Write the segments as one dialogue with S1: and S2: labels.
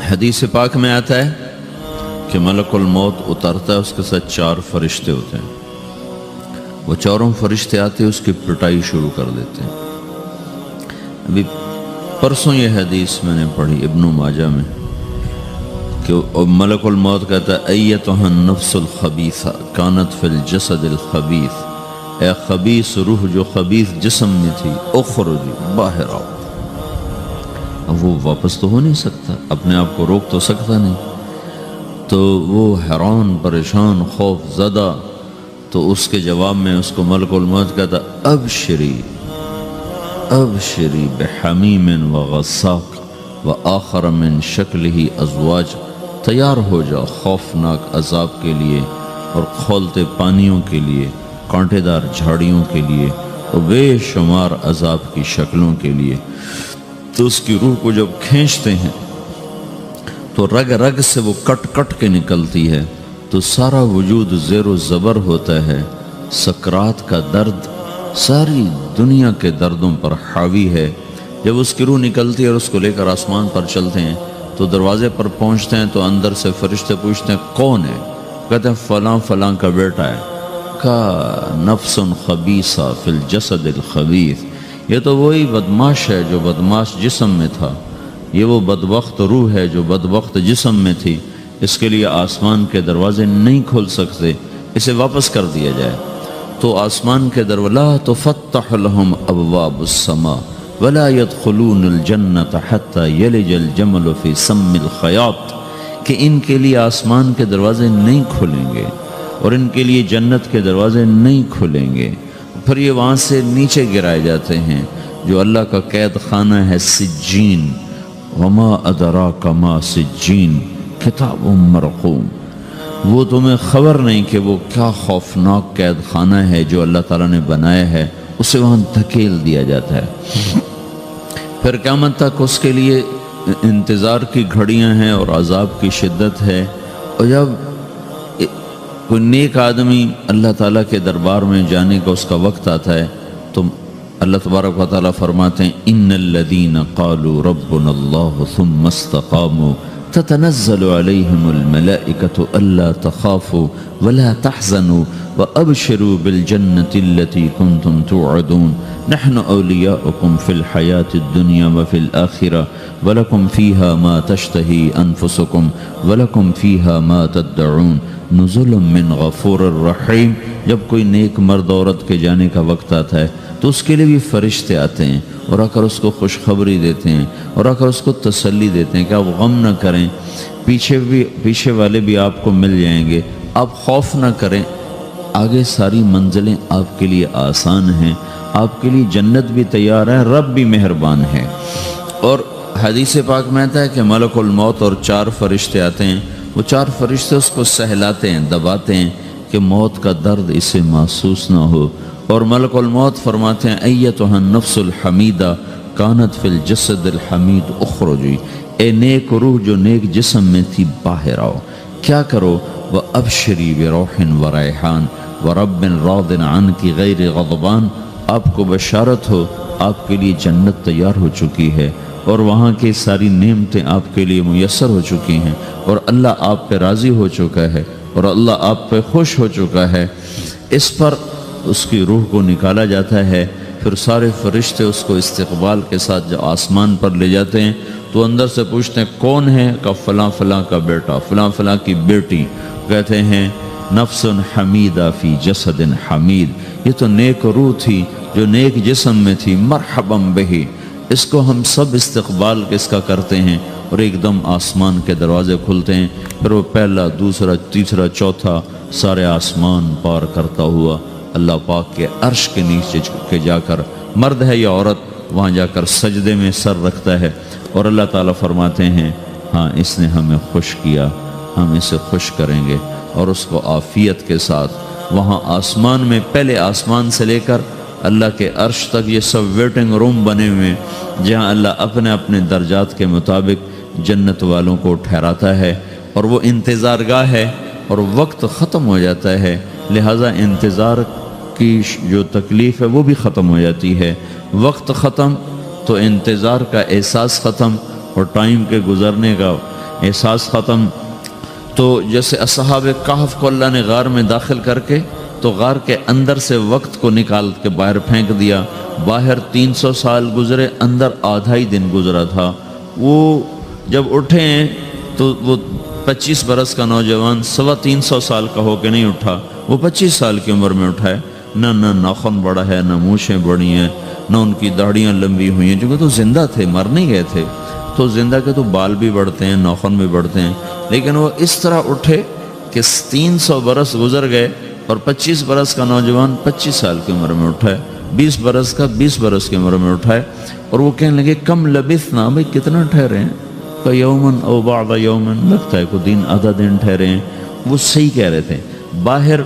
S1: حدیث پاک میں آتا ہے کہ ملک الموت اترتا ہے، اس کے ساتھ 4 فرشتے ہوتے ہیں. وہ چاروں فرشتے آتے ہیں، اس کی پٹائی شروع کر دیتے ہیں. ابھی پرسوں یہ حدیث میں نے پڑھی ابن ماجہ میں کہ ملک الموت کہتا ہے ایتها النفس الخبیثہ کانت فی الجسد الخبیث، اے خبیث روح جو خبیث جسم میں تھی، اخرجی باہر آؤ. اب وہ واپس تو ہو نہیں سکتا، اپنے آپ کو روک تو سکتا نہیں، تو وہ حیران پریشان خوف زدہ. تو اس کے جواب میں اس کو ملک الموت کہتا ابشری ابشری بحمیم وغساق وآخر من شکلہ ازواج، تیار ہو جا خوفناک عذاب کے لیے اور کھولتے پانیوں کے لیے، کانٹے دار جھاڑیوں کے لیے اور بے شمار عذاب کی شکلوں کے لیے. تو اس کی روح کو جب کھینچتے ہیں تو رگ رگ سے وہ کٹ کٹ کے نکلتی ہے، تو سارا وجود زیر و زبر ہوتا ہے. سکرات کا درد ساری دنیا کے دردوں پر حاوی ہے. جب اس کی روح نکلتی ہے اور اس کو لے کر آسمان پر چلتے ہیں تو دروازے پر پہنچتے ہیں تو اندر سے فرشتے پوچھتے ہیں کون ہے؟ کہتے ہیں فلاں فلاں کا بیٹا ہے. کا نفس خبیثہ فی الجسد الخبیث، یہ تو وہی بدماش ہے جو بدماش جسم میں تھا، یہ وہ بدبخت روح ہے جو بدبخت جسم میں تھی. اس کے لیے آسمان کے دروازے نہیں کھول سکتے، اسے واپس کر دیا جائے. تو آسمان کے دروازے لا تفتح لهم ابواب السماء ولا يدخلون الجنة حتى يلج الجمل في سم الخياط، کہ ان کے لیے آسمان کے دروازے نہیں کھلیں گے اور ان کے لیے جنت کے دروازے نہیں کھلیں گے. پھر یہ وہاں سے نیچے گرائے جاتے ہیں جو اللہ کا قید خانہ ہے سجین. وما ادراک ما سجین کتاب مرقوم، وہ تمہیں خبر نہیں کہ وہ کیا خوفناک قید خانہ ہے جو اللہ تعالیٰ نے بنایا ہے، اسے وہاں دھکیل دیا جاتا ہے. پھر قیامت تک اس کے لیے انتظار کی گھڑیاں ہیں اور عذاب کی شدت ہے. اور جب کوئی نیک آدمی اللہ تعالیٰ کے دربار میں جانے کا اس کا وقت آتا ہے تو اللہ تبارک و تعالیٰ فرماتے ہیں ان الذین قالوا ربنا اللہ ثم استقاموا تتنزل علیہم الملائکۃ الا تخافوا ولا تحزنوا وابشروا بالجنة التي كنتم توعدون نحن اولیاؤکم فی الحیاة الدنیا وفی الآخرہ ولکم فیہا ما تشتہی انفسکم ولکم فیہا ما تدعون نزل من غفور الرحیم. جب کوئی نیک مرد عورت کے جانے کا وقت آتا ہے تو اس کے لیے بھی فرشتے آتے ہیں اور آ کر اس کو خوشخبری دیتے ہیں اور آ کر اس کو تسلی دیتے ہیں کہ آپ غم نہ کریں، پیچھے والے بھی آپ کو مل جائیں گے، آپ خوف نہ کریں، آگے ساری منزلیں آپ کے لیے آسان ہیں، آپ کے لیے جنت بھی تیار ہے، رب بھی مہربان ہے. اور حدیث پاک میں آتا ہے کہ ملک الموت اور 4 فرشتے آتے ہیں. وہ 4 فرشتے اس کو سہلاتے ہیں، دباتے ہیں کہ موت کا درد اسے محسوس نہ ہو. اور ملک الموت فرماتے ہیں ایتها النفس الحمیدہ کانت فی الجسد الحمید اخرجی، اے نیک روح جو نیک جسم میں تھی باہر آؤ. کیا کرو؟ وابشری بروح وریحان ورب راض عنک غیر غضبان، آپ کو بشارت ہو آپ کے لیے جنت تیار ہو چکی ہے اور وہاں کی ساری نعمتیں آپ کے لیے میسر ہو چکی ہیں اور اللہ آپ پہ راضی ہو چکا ہے اور اللہ آپ پہ خوش ہو چکا ہے. اس پر اس کی روح کو نکالا جاتا ہے. پھر سارے فرشتے اس کو استقبال کے ساتھ جب آسمان پر لے جاتے ہیں تو اندر سے پوچھتے ہیں کون ہے؟ کہ فلاں فلاں کا بیٹا، فلاں فلاں کی بیٹی. کہتے ہیں نفس حمیدہ فی جسد حمید، یہ تو نیک روح تھی جو نیک جسم میں تھی، مرحبا بہی. اس کو ہم سب استقبال کس کا کرتے ہیں اور ایک دم آسمان کے دروازے کھلتے ہیں. پھر وہ پہلا، دوسرا، تیسرا، چوتھا سارے آسمان پار کرتا ہوا اللہ پاک کے عرش کے نیچے کے جا کر، مرد ہے یا عورت، وہاں جا کر سجدے میں سر رکھتا ہے اور اللہ تعالیٰ فرماتے ہیں ہاں اس نے ہمیں خوش کیا، ہم اسے خوش کریں گے. اور اس کو عافیت کے ساتھ وہاں آسمان میں، پہلے آسمان سے لے کر اللہ کے عرش تک یہ سب ویٹنگ روم بنے ہوئے جہاں اللہ اپنے اپنے درجات کے مطابق جنت والوں کو ٹھہراتا ہے. اور وہ انتظار گاہ ہے اور وقت ختم ہو جاتا ہے، لہٰذا انتظار کی جو تکلیف ہے وہ بھی ختم ہو جاتی ہے. وقت ختم تو انتظار کا احساس ختم اور ٹائم کے گزرنے کا احساس ختم۔ تو جیسے اصحاب کہف کو اللہ نے غار میں داخل کر کے تو غار کے اندر سے وقت کو نکال کے باہر پھینک دیا، باہر 300 سال گزرے، اندر آدھا ہی دن گزرا تھا۔ وہ جب اٹھے ہیں تو وہ 25 برس کا نوجوان 325 سال کا ہو کے نہیں اٹھا، وہ 25 سال کی عمر میں اٹھا ہے۔ نہ ناخن بڑا ہے، نہ مونچھیں بڑی ہیں، نہ ان کی داڑیاں لمبی ہوئی ہیں، کیونکہ تو زندہ تھے، مر نہیں گئے تھے۔ تو زندہ کے تو بال بھی بڑھتے ہیں، ناخن بھی بڑھتے ہیں، لیکن وہ اس طرح اٹھے کہ 300 برس گزر گئے اور 25 برس کا نوجوان 25 سال کی عمر میں اٹھا ہے، 20 برس کا 20 برس کی عمر میں اٹھا ہے۔ اور وہ کہنے لگے کم لبثنا، بھئی کتنا ٹھہرے ہیں؟ یومن او بعض یومن، لگتا ہے کوئی دن آدھا دن ٹھہرے ہیں۔ وہ صحیح کہہ رہے تھے۔ باہر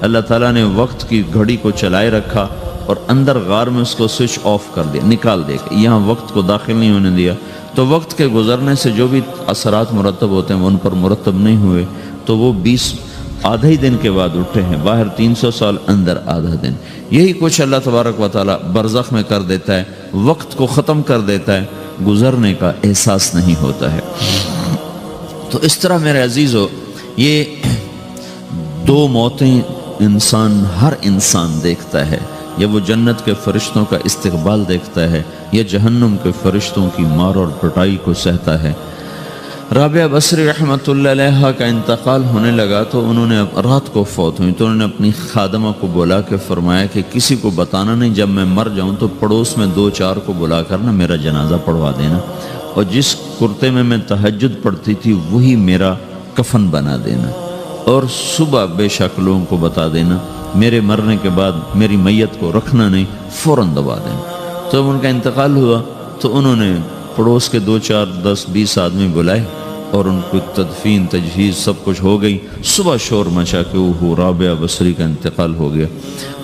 S1: اللہ تعالیٰ نے وقت کی گھڑی کو چلائے رکھا اور اندر غار میں اس کو سوئچ آف کر دیا، نکال دیا کہ یہاں وقت کو داخل نہیں ہونے دیا۔ تو وقت کے گزرنے سے جو بھی اثرات مرتب ہوتے ہیں وہ ان پر مرتب نہیں ہوئے، تو وہ 20 آدھا ہی دن کے بعد اٹھے ہیں، باہر 300 سال، اندر آدھا دن۔ یہی کچھ اللہ تبارک و تعالیٰ برزخ میں کر دیتا ہے، وقت کو ختم کر دیتا ہے، گزرنے کا احساس نہیں ہوتا ہے۔ تو اس طرح میرے عزیزو، یہ دو موتیں ہر انسان دیکھتا ہے، یا وہ جنت کے فرشتوں کا استقبال دیکھتا ہے یا جہنم کے فرشتوں کی مار اور پٹائی کو سہتا ہے۔ رابعہ بصری رحمۃ اللہ علیہ کا انتقال ہونے لگا تو انہوں نے رات کو فوت ہوئی، تو انہوں نے اپنی خادمہ کو بلا کے فرمایا کہ کسی کو بتانا نہیں، جب میں مر جاؤں تو پڑوس میں 2-4 کو بلا کر نا میرا جنازہ پڑھوا دینا، اور جس کرتے میں تہجد پڑھتی تھی وہی میرا کفن بنا دینا، اور صبح بے شک لوگوں کو بتا دینا، میرے مرنے کے بعد میری میت کو رکھنا نہیں، فوراً دبا دینا۔ تو جب ان کا انتقال ہوا تو انہوں نے پڑوس کے 2-4-10-20 آدمی بلائے اور ان کو تدفین تجہیز سب کچھ ہو گئی۔ صبح شور مچا کہ وہ رابعہ بصری کا انتقال ہو گیا۔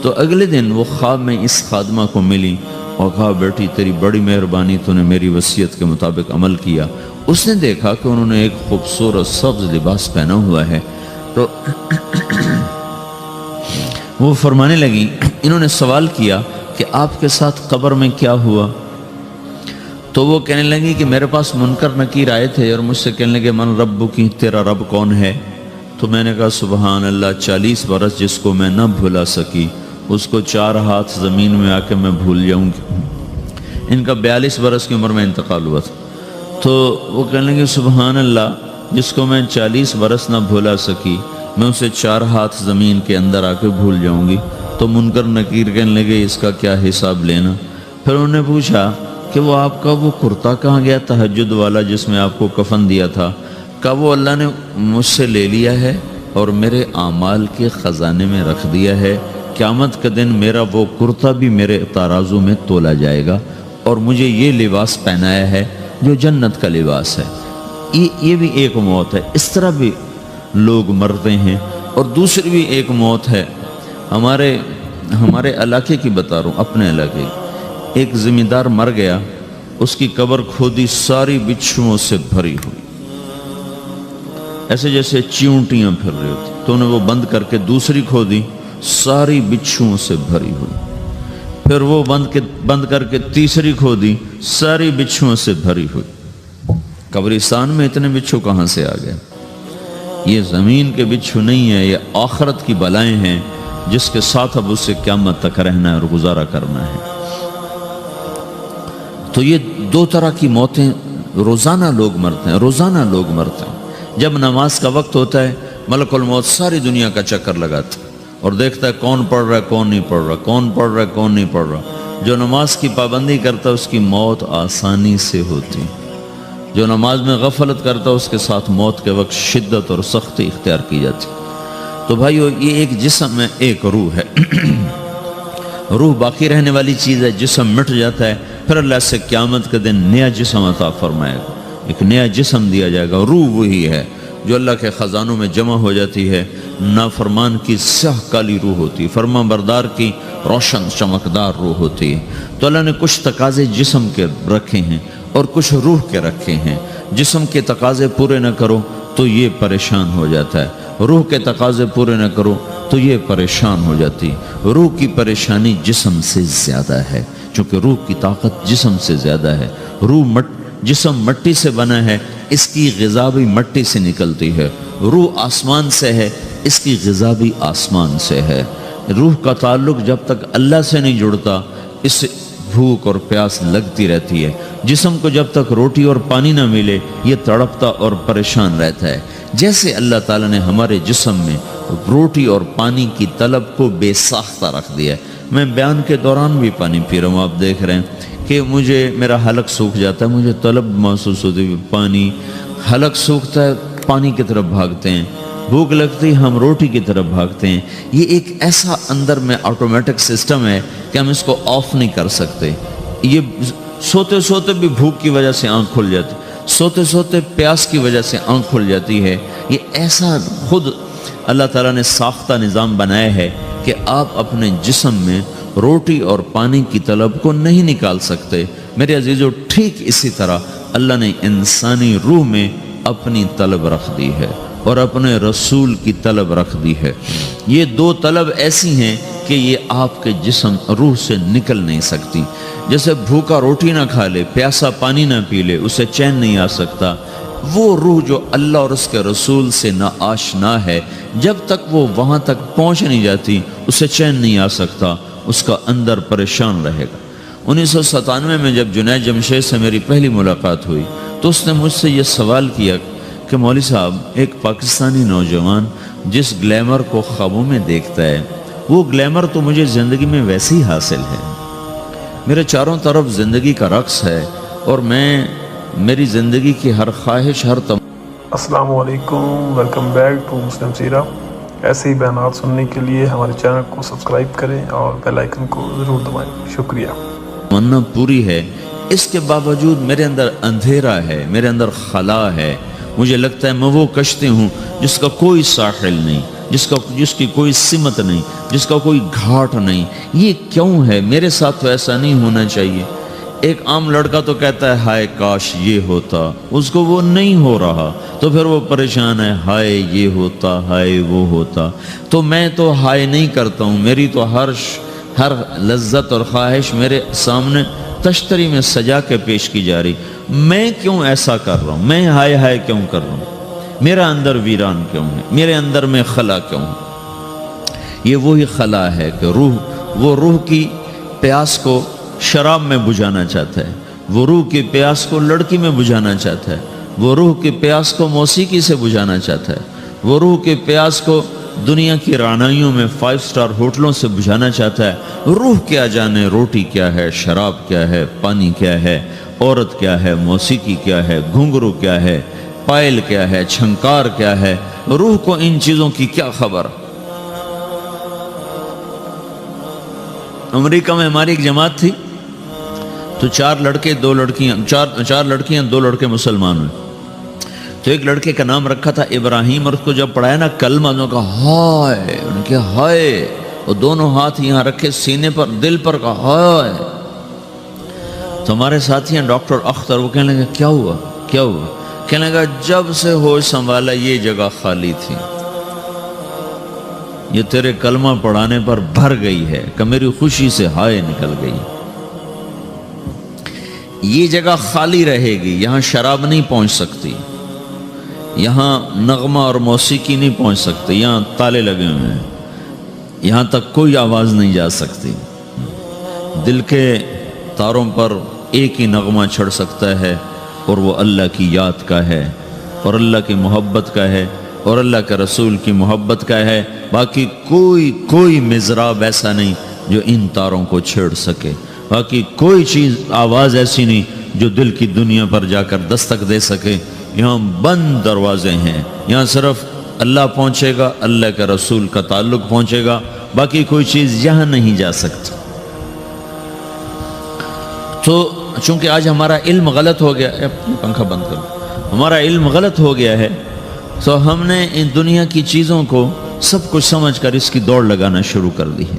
S1: تو اگلے دن وہ خواب میں اس خادمہ کو ملی اور کہا بیٹی تیری بڑی مہربانی، تو نے میری وصیت کے مطابق عمل کیا۔ اس نے دیکھا کہ انہوں نے ایک خوبصورت سبز لباس پہنا ہوا ہے، تو وہ فرمانے لگی، انہوں نے سوال کیا کہ آپ کے ساتھ قبر میں کیا ہوا؟ تو وہ کہنے لگی کہ میرے پاس منکر نکیر آئے تھے اور مجھ سے کہنے لگے من رب کی، تیرا رب کون ہے؟ تو میں نے کہا سبحان اللہ، 40 برس جس کو میں نہ بھلا سکی اس کو 4 ہاتھ زمین میں آ کے میں بھول جاؤں گی۔ ان کا 42 برس کی عمر میں انتقال ہوا تھا۔ تو وہ کہنے لگے سبحان اللہ، جس کو میں 40 برس نہ بھلا سکی میں اسے 4 ہاتھ زمین کے اندر آ کے بھول جاؤں گی۔ تو منکر نکیر کہنے لگے اس کا کیا حساب لینا؟ پھر انہوں نے پوچھا کہ وہ آپ کا وہ کرتا کہاں گیا تہجد والا جس میں آپ کو کفن دیا تھا؟ کہا وہ اللہ نے مجھ سے لے لیا ہے اور میرے اعمال کے خزانے میں رکھ دیا ہے، قیامت کے دن میرا وہ کرتا بھی میرے ترازو میں تولا جائے گا، اور مجھے یہ لباس پہنایا ہے جو جنت کا لباس ہے۔ یہ بھی ایک موت ہے، اس طرح بھی لوگ مرتے ہیں۔ اور دوسری بھی ایک موت ہے، ہمارے علاقے کی بتا رہا ہوں، اپنے علاقے کی۔ ایک زمیندار مر گیا، اس کی قبر کھودی، ساری بچھوؤں سے بھری ہوئی، ایسے جیسے چیونٹیاں پھر رہی ہوتی، تو انہیں وہ بند کر کے دوسری کھودی، ساری بچھوؤں سے بھری ہوئی، پھر وہ بند کر کے تیسری کھودی، ساری بچھوؤں سے بھری ہوئی۔ قبرستان میں اتنے بچھو کہاں سے آ گئے؟ یہ زمین کے بچھو نہیں ہے، یہ آخرت کی بلائیں ہیں جس کے ساتھ اب اسے قیامت تک رہنا ہے اور گزارا کرنا ہے۔ تو یہ 2 طرح کی موتیں روزانہ لوگ مرتے ہیں، روزانہ لوگ مرتے ہیں۔ جب نماز کا وقت ہوتا ہے ملک الموت ساری دنیا کا چکر لگاتا ہے اور دیکھتا ہے کون پڑھ رہا ہے کون نہیں پڑھ رہا، کون پڑھ رہا ہے کون نہیں پڑھ رہا۔ جو نماز کی پابندی کرتا ہے اس کی موت آسانی سے ہوتی، جو نماز میں غفلت کرتا ہے اس کے ساتھ موت کے وقت شدت اور سختی اختیار کی جاتی۔ تو بھائیو، یہ ایک جسم ہے، ایک روح ہے۔ روح باقی رہنے والی چیز ہے، جسم مٹ جاتا ہے، پھر اللہ سے قیامت کے دن نیا جسم عطا فرمائے گا، ایک نیا جسم دیا جائے گا۔ روح وہی ہے جو اللہ کے خزانوں میں جمع ہو جاتی ہے۔ نافرمان کی سیاہ کالی روح ہوتی ہے، فرمان بردار کی روشن چمکدار روح ہوتی ہے۔ تو اللہ نے کچھ تقاضے جسم کے رکھے ہیں اور کچھ روح کے رکھے ہیں۔ جسم کے تقاضے پورے نہ کرو تو یہ پریشان ہو جاتا ہے، روح کے تقاضے پورے نہ کرو تو یہ پریشان ہو جاتی۔ روح کی پریشانی جسم سے زیادہ ہے، چونکہ روح کی طاقت جسم سے زیادہ ہے۔ روح جسم مٹی سے بنا ہے، اس کی غذا بھی مٹی سے نکلتی ہے۔ روح آسمان سے ہے، اس کی غذا بھی آسمان سے ہے۔ روح کا تعلق جب تک اللہ سے نہیں جڑتا، اس سے بھوک اور پیاس لگتی رہتی ہے۔ جسم کو جب تک روٹی اور پانی نہ ملے، یہ تڑپتا اور پریشان رہتا ہے۔ جیسے اللہ تعالیٰ نے ہمارے جسم میں روٹی اور پانی کی طلب کو بے ساختہ رکھ دیا ہے۔ میں بیان کے دوران بھی پانی پی رہا ہوں، آپ دیکھ رہے ہیں کہ میرا حلق سوکھ جاتا ہے، مجھے طلب محسوس ہوتی ہے، پانی، حلق سوکھتا ہے پانی کی طرف بھاگتے ہیں، بھوک لگتی ہے ہم روٹی کی طرف بھاگتے ہیں۔ یہ ایک ایسا اندر میں آٹومیٹک سسٹم ہے کہ ہم اس کو آف نہیں کر سکتے۔ یہ سوتے سوتے بھی بھوک کی وجہ سے آنکھ کھل جاتی، سوتے سوتے پیاس کی وجہ سے آنکھ کھل جاتی ہے۔ یہ ایسا خود اللہ تعالیٰ نے ساختہ نظام بنایا ہے کہ آپ اپنے جسم میں روٹی اور پانی کی طلب کو نہیں نکال سکتے۔ میرے عزیزو، ٹھیک اسی طرح اللہ نے انسانی روح میں اپنی طلب رکھ دی ہے اور اپنے رسول کی طلب رکھ دی ہے۔ یہ دو طلب ایسی ہیں کہ یہ آپ کے جسم روح سے نکل نہیں سکتی۔ جیسے بھوکا روٹی نہ کھا لے، پیاسا پانی نہ پی لے، اسے چین نہیں آ سکتا۔ وہ روح جو اللہ اور اس کے رسول سے نہ آشنا ہے، جب تک وہ وہاں تک پہنچ نہیں جاتی، اسے چین نہیں آ سکتا، اس کا اندر پریشان رہے گا۔ 1997 میں جب جنید جمشید سے میری پہلی ملاقات ہوئی تو اس نے مجھ سے یہ سوال کیا کہ مولوی صاحب، ایک پاکستانی نوجوان جس گلیمر کو خوابوں میں دیکھتا ہے، وہ گلیمر تو مجھے زندگی میں ویسے ہی حاصل ہے۔ میرے چاروں طرف زندگی کا رقص ہے اور میری زندگی کی ہر خواہش، ہر
S2: السلام علیکم، ویلکم بیک ٹو مسلم سیرہ۔ ایسے ہی بیانات سننے کے لیے ہمارے چینل کو سبسکرائب کریں اور بیل آئیکن کو ضرور دبائیں۔ شکریہ۔
S1: تمنا پوری ہے، اس کے باوجود میرے اندر اندھیرا ہے، میرے اندر خلا ہے۔ مجھے لگتا ہے میں وہ کشتی ہوں جس کا کوئی ساحل نہیں، جس کی کوئی سمت نہیں، جس کا کوئی گھاٹ نہیں۔ یہ کیوں ہے؟ میرے ساتھ تو ایسا نہیں ہونا چاہیے۔ ایک عام لڑکا تو کہتا ہے ہائے کاش یہ ہوتا، اس کو وہ نہیں ہو رہا تو پھر وہ پریشان ہے، ہائے یہ ہوتا، ہائے وہ ہوتا۔ تو میں تو ہائے نہیں کرتا ہوں، میری تو ہر لذت اور خواہش میرے سامنے تشتری میں سجا کے پیش کی جا رہی۔ میں کیوں ایسا کر رہا ہوں؟ میں ہائے ہائے کیوں کر رہا ہوں؟ میرا اندر ویران کیوں ہے؟ میرے اندر میں خلا کیوں ہے؟ یہ وہی خلا ہے کہ وہ روح کی پیاس کو شراب میں بجھانا چاہتا ہے، وہ روح کی پیاس کو لڑکی میں بجھانا چاہتا ہے، وہ روح کی پیاس کو موسیقی سے بجھانا چاہتا ہے، وہ روح کی پیاس کو دنیا کی رعنائیوں میں 5 اسٹار ہوٹلوں سے بجھانا چاہتا ہے۔ روح کیا جانے روٹی کیا ہے، شراب کیا ہے، پانی کیا ہے، عورت کیا ہے، موسیقی کیا ہے، گھنگرو کیا ہے، پائل کیا ہے، چھنکار کیا ہے۔ روح کو ان چیزوں کی کیا خبر؟ امریکہ میں ہماری ایک جماعت تھی تو 4 لڑکے 2 لڑکیاں، 4 لڑکیاں 2 لڑکے مسلمان ہوئے۔ تو ایک لڑکے کا نام رکھا تھا ابراہیم، اور اس کو جب پڑھایا نا کلمہ، انہوں نے کہا ہائے، انہوں نے کہا ہائے، اور دونوں ہاتھ یہاں رکھے سینے پر، دل پر، کہا ہائے۔ تو ہمارے ساتھی ہیں ڈاکٹر اختر، وہ کہنے لگا کیا ہوا کیا ہوا؟ کہنے لگا جب سے ہوش سنبھالا یہ جگہ خالی تھی، یہ تیرے کلمہ پڑھانے پر بھر گئی ہے کہ میری خوشی سے ہائے نکل گئی۔ یہ جگہ خالی رہے گی، یہاں شراب نہیں پہنچ سکتی، یہاں نغمہ اور موسیقی نہیں پہنچ سکتی، یہاں تالے لگے ہوئے ہیں، یہاں تک کوئی آواز نہیں جا سکتی۔ دل کے تاروں پر ایک ہی نغمہ چڑھ سکتا ہے اور وہ اللہ کی یاد کا ہے اور اللہ کی محبت کا ہے اور اللہ کے رسول کی محبت کا ہے۔ باقی کوئی مضراب ایسا نہیں جو ان تاروں کو چھیڑ سکے، باقی کوئی چیز، آواز ایسی نہیں جو دل کی دنیا پر جا کر دستک دے سکے۔ یہاں بند دروازے ہیں، یہاں صرف اللہ پہنچے گا، اللہ کے رسول کا تعلق پہنچے گا، باقی کوئی چیز یہاں نہیں جا سکتی۔ تو چونکہ آج ہمارا علم غلط ہو گیا، پنکھا بند کرو، ہمارا علم غلط ہو گیا ہے، تو ہم نے ان دنیا کی چیزوں کو سب کچھ سمجھ کر اس کی دوڑ لگانا شروع کر دی ہے۔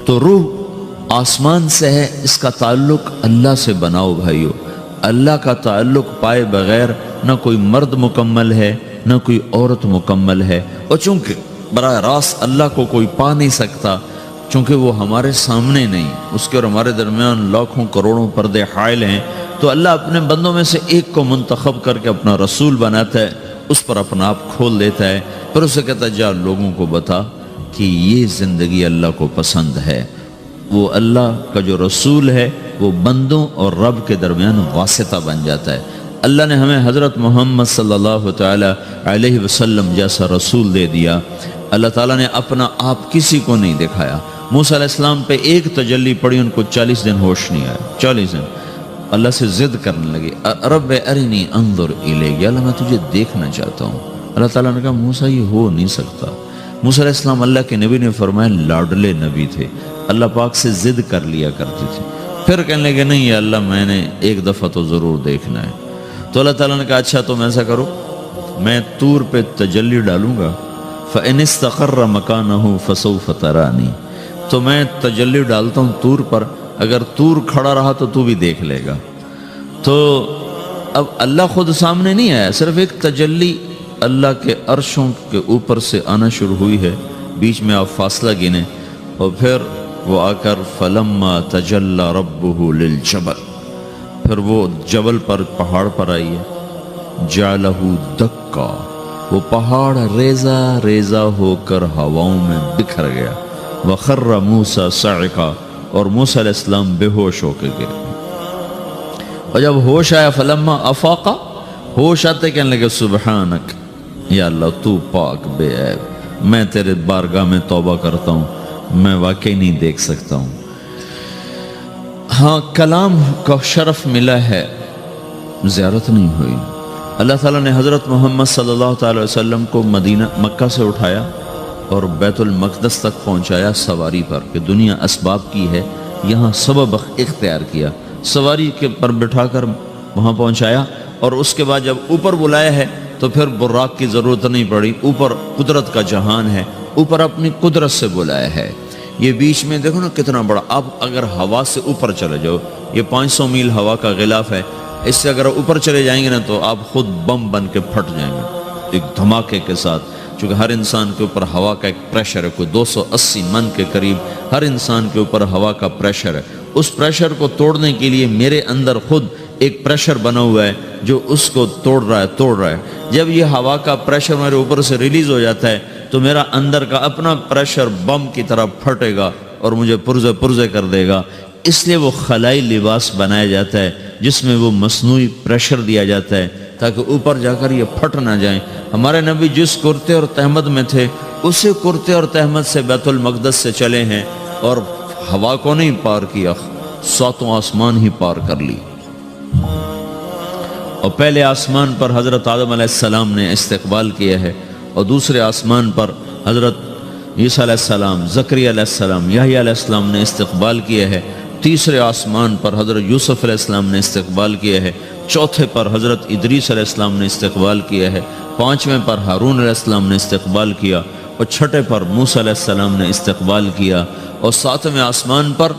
S1: تو روح آسمان سے ہے، اس کا تعلق اللہ سے بناؤ بھائیو۔ اللہ کا تعلق پائے بغیر نہ کوئی مرد مکمل ہے نہ کوئی عورت مکمل ہے، اور چونکہ براہ راست اللہ کو کوئی پا نہیں سکتا، چونکہ وہ ہمارے سامنے نہیں، اس کے اور ہمارے درمیان لاکھوں کروڑوں پردے حائل ہیں، تو اللہ اپنے بندوں میں سے ایک کو منتخب کر کے اپنا رسول بناتا ہے، اس پر اپنا آپ کھول دیتا ہے، پھر اسے کہتا ہے جا لوگوں کو بتا کہ یہ زندگی اللہ کو پسند ہے۔ وہ اللہ کا جو رسول ہے وہ بندوں اور رب کے درمیان واسطہ بن جاتا ہے۔ اللہ نے ہمیں حضرت محمد صلی اللہ تعالی علیہ وسلم جیسا رسول دے دیا۔ اللہ تعالیٰ نے اپنا آپ کسی کو نہیں دکھایا۔ موسیٰ علیہ السلام پہ ایک تجلی پڑی، ان کو 40 دن ہوش نہیں آیا، 40 دن اللہ سے ضد کرنے لگے، رب ارنی انظر الیک، یا اللہ میں تجھے دیکھنا چاہتا ہوں۔ اللہ تعالیٰ نے کہا موسیٰ یہ ہو نہیں سکتا۔ موسیٰ علیہ السلام اللہ کے نبی نے فرمایا لاڈلے نبی تھے، اللہ پاک سے ضد کر لیا کرتے تھے، پھر کہنے لگے نہیں یا اللہ میں نے ایک دفعہ تو ضرور دیکھنا ہے۔ تو اللہ تعالیٰ نے کہا اچھا تم ایسا کرو، میں طور پہ تجلی ڈالوں گا، فَإِنِ اسْتَقَرَّ مَكَانَهُ فَسَوْفَ تَرَانِي، تو میں تجلی ڈالتا ہوں طور پر، اگر طور کھڑا رہا تو تو بھی دیکھ لے گا۔ تو اب اللہ خود سامنے نہیں آیا، صرف ایک تجلی اللہ کے عرشوں کے اوپر سے آنا شروع ہوئی ہے، بیچ میں آپ فاصلہ گنے، اور پھر وہ آ کر فَلَمَّا تَجَلَّى رَبُّهُ لِلْجَبَلِ، پھر وہ جبل پر پہاڑ پر آئی ہے، جَعَلَهُ دَكَّا، وہ پہاڑ ریزہ ریزہ ہو کر ہواؤں میں بکھر گیا، وَخَرَّ مُوسَى صَعِقًا، اور موسیٰ علیہ السلام بے ہوش ہو کے گر، اور جب ہوش آیا فَلَمَّا أَفَاقَ، ہوش آتے کہنے لگے سبحانک، یا اللہ تو پاک بے عیب، میں تیرے بارگاہ میں توبہ کرتا ہوں، میں واقعی نہیں دیکھ سکتا ہوں۔ ہاں کلام کا شرف ملا ہے، زیارت نہیں ہوئی۔ اللہ تعالیٰ نے حضرت محمد صلی اللہ تعالی وسلم کو مکہ سے اٹھایا اور بیت المقدس تک پہنچایا سواری پر، کہ دنیا اسباب کی ہے، یہاں سبب اختیار کیا، سواری کے پر بٹھا کر وہاں پہنچایا، اور اس کے بعد جب اوپر بلایا ہے تو پھر براق کی ضرورت نہیں پڑی، اوپر قدرت کا جہان ہے، اوپر اپنی قدرت سے بلایا ہے۔ یہ بیچ میں دیکھو نا کتنا بڑا، اب اگر ہوا سے اوپر چلے جاؤ، یہ 500 میل ہوا کا غلاف ہے، اس سے اگر اوپر چلے جائیں گے نا تو آپ خود بم بن کے پھٹ جائیں گے ایک دھماکے کے ساتھ، چونکہ ہر انسان کے اوپر ہوا کا ایک پریشر ہے، کوئی 280 من کے قریب ہر انسان کے اوپر ہوا کا پریشر ہے۔ اس پریشر کو توڑنے کے لیے میرے اندر خود ایک پریشر بنا ہوا ہے جو اس کو توڑ رہا ہے۔ جب یہ ہوا کا پریشر میرے اوپر سے ریلیز ہو جاتا ہے تو میرا اندر کا اپنا پریشر بم کی طرح پھٹے گا اور مجھے پرزے کر دے گا۔ اس لیے وہ خلائی لباس بنایا جاتا ہے جس میں وہ مصنوعی پریشر دیا جاتا ہے تاکہ اوپر جا کر یہ پھٹ نہ جائیں۔ ہمارے نبی جس کرتے اور تہمد میں تھے اسی کرتے اور تہمد سے بیت المقدس سے چلے ہیں، اور ہوا کو نہیں پار کیا، 7 آسمان ہی پار کر لی۔ اور پہلے آسمان پر حضرت آدم علیہ السلام نے استقبال کیا ہے، اور دوسرے آسمان پر حضرت عیسیٰ علیہ السلام، زکریا علیہ السلام، یحییٰ علیہ السلام نے استقبال کیا ہے، تیسرے آسمان پر حضرت یوسف علیہ السلام نے استقبال کیا ہے، چوتھے پر حضرت ادریس علیہ السلام نے استقبال کیا ہے، 5ویں پر ہارون علیہ السلام نے استقبال کیا، اور 6 پر موسیٰ علیہ السلام نے استقبال کیا، اور 7ویں آسمان پر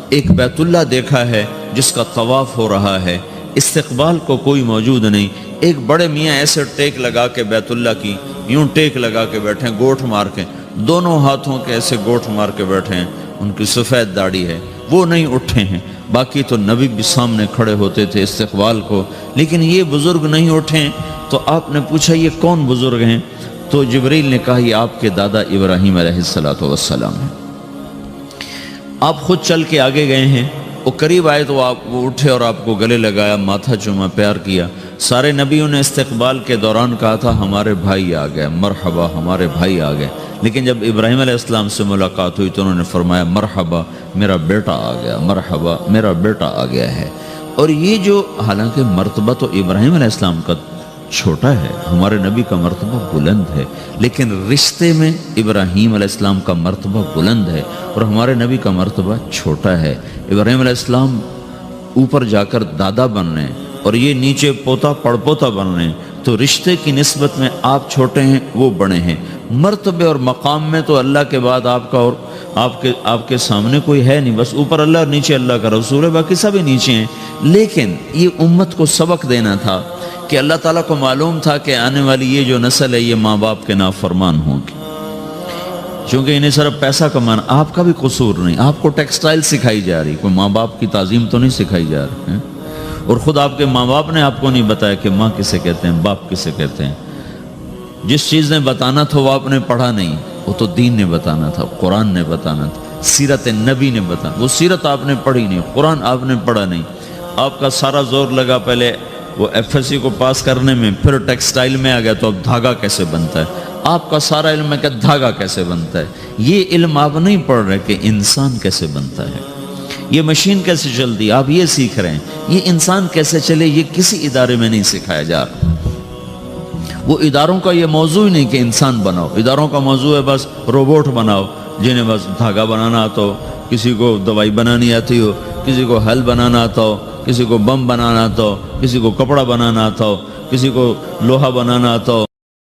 S1: ایک بیت اللہ دیکھا ہے جس کا طواف ہو رہا ہے۔ استقبال کو کوئی موجود نہیں، ایک بڑے میاں ایسے ٹیک لگا کے بیت اللہ کی یوں ٹیک لگا کے بیٹھے ہیں، گوٹھ مار کے، دونوں ہاتھوں کے ایسے گوٹھ مار کے بیٹھے ہیں، ان کی سفید داڑھی ہے، وہ نہیں اٹھے ہیں۔ باقی تو نبی بھی سامنے کھڑے ہوتے تھے استقبال کو، لیکن یہ بزرگ نہیں اٹھے ہیں۔ تو آپ نے پوچھا یہ کون بزرگ ہیں؟ تو جبریل نے کہا یہ آپ کے دادا ابراہیم علیہ السلام ہیں۔ آپ خود چل کے آگے گئے ہیں، وہ قریب آئے تو وہ اٹھے اور آپ کو گلے لگایا، ماتھا چوما، پیار کیا۔ سارے نبیوں نے استقبال کے دوران کہا تھا ہمارے بھائی آ گئے، مرحبا ہمارے بھائی آ گئے، لیکن جب ابراہیم علیہ السلام سے ملاقات ہوئی تو انہوں نے فرمایا مرحبا میرا بیٹا آ گیا، مرحبا میرا بیٹا آ گیا ہے۔ اور یہ جو حالانکہ مرتبہ تو ابراہیم علیہ السلام کا چھوٹا ہے، ہمارے نبی کا مرتبہ بلند ہے، لیکن رشتے میں ابراہیم علیہ السلام کا مرتبہ بلند ہے اور ہمارے نبی کا مرتبہ چھوٹا ہے۔ ابراہیم علیہ السلام اوپر جا کر دادا بن رہے ہیں اور یہ نیچے پوتا پڑپوتا بن رہے ہیں، تو رشتے کی نسبت میں آپ چھوٹے ہیں وہ بڑے ہیں۔ مرتبے اور مقام میں تو اللہ کے بعد آپ کا اور آپ کے سامنے کوئی ہے نہیں، بس اوپر اللہ اور نیچے اللہ کا رسول ہے، باقی سبھی نیچے ہیں۔ لیکن یہ امت کو سبق دینا تھا کہ اللہ تعالیٰ کو معلوم تھا کہ آنے والی یہ جو نسل ہے یہ ماں باپ کے نافرمان ہوں گی، چونکہ انہیں صرف پیسہ کمانا، آپ کا بھی قصور نہیں، آپ کو ٹیکسٹائل سکھائی جا رہی، کوئی ماں باپ کی تعظیم تو نہیں سکھائی جا رہی ہے، اور خود آپ کے ماں باپ نے آپ کو نہیں بتایا کہ ماں کسے کہتے ہیں، باپ کسے کہتے ہیں۔ جس چیز نے بتانا تھا وہ آپ نے پڑھا نہیں، وہ تو دین نے بتانا تھا، قرآن نے بتانا تھا، سیرت نبی نے بتانا، وہ سیرت آپ نے پڑھی نہیں، قرآن آپ نے پڑھا نہیں۔ آپ کا سارا زور لگا پہلے وہ ایف ایس سی کو پاس کرنے میں، پھر ٹیکسٹائل میں آ گیا تو اب دھاگا کیسے بنتا ہے، آپ کا سارا علم ہے کہ دھاگا کیسے بنتا ہے۔ یہ علم آپ نہیں پڑھ رہے کہ انسان کیسے بنتا ہے، یہ مشین کیسے چلتی، آپ یہ سیکھ رہے ہیں۔ یہ انسان کیسے چلے یہ کسی ادارے میں نہیں سکھایا جا رہا۔ وہ اداروں کا یہ موضوع ہی نہیں کہ انسان بناؤ، اداروں کا موضوع ہے بس روبوٹ بناؤ جنہیں بس دھاگا بنانا آتا ہو، کسی کو دوائی بنانی آتی ہو، کسی کو حل بنانا آتا ہو، کسی کو بم بنانا آتا ہو، کسی کو کپڑا بنانا آتا ہو، کسی کو لوہا بنانا آتا ہو۔